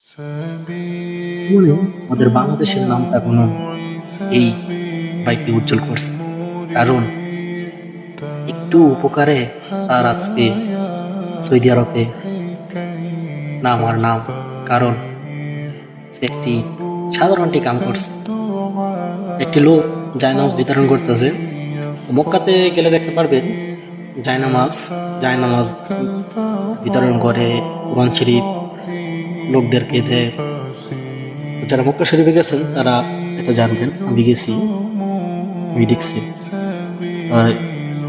মনে আমাদের বাংলাদেশের নামটা কোনো এই বাইকটি উজ্জ্বল করছে, কারণ একটু উপকারে তার আজকে সৌদি আরবে নাম আর নাম, কারণ সে একটি সাধারণ কাম করছে। একটি লোক জায়নামাজ বিতরণ করতেছে। মক্কাতে গেলে দেখতে পারবেন জায়নামাজ বিতরণ করে, কোরআন শরীফ লোকদেরকে দেয়। যারা মক্কা শরীফে গেছেন তারা এটা জানবেন, আমি গেছি, আমি দেখছি।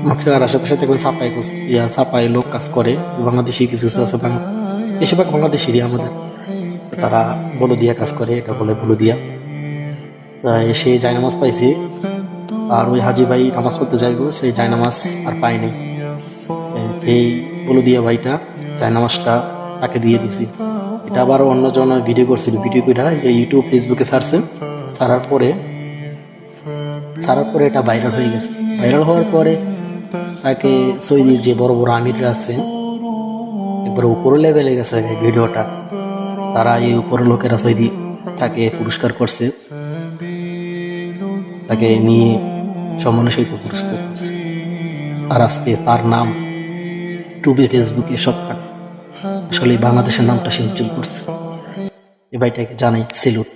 মক্কার আশেপাশে দেখবেন সাপাই লোক কাজ করে, বাংলাদেশি কিছু কিছু আছে, বেশিরভাগ বাংলাদেশেরই আমাদের। তারা বলো দিয়া কাজ করে, এটা বলে বলো দিয়া। এসে জায়নামাজ পাইছে, আর ওই হাজি ভাই নামাজ পড়তে যাইবো, সেই জায়নামাজ আর পায়নি। সেই বলো দিয়া ভাইটা জায়নামাজটা তাকে দিয়ে দিছি। এটা আবার অন্যজন ভিডিও করছিল, ভিডিও করে ইউটিউব ফেসবুকে ছাড়ার পরে এটা ভাইরাল হয়ে গেছে। ভাইরাল হওয়ার পরে তাকে সৌদির যে বড় বড় আমিররা আছে, একবার উপরে লেভেলে গেছে ভিডিওটা। তারা এই উপরের লোকেরা সৌদি তাকে পুরস্কার করছে, তাকে নিয়ে সম্মানের সহিত পুরস্কার করছে। আর আজকে তার নাম ইউটিউবে ফেসবুকে সব আসলে বাংলাদেশের নামটা সে উজ্জ্বল করছে। এ ভাইটাকে জানাই সেলুট।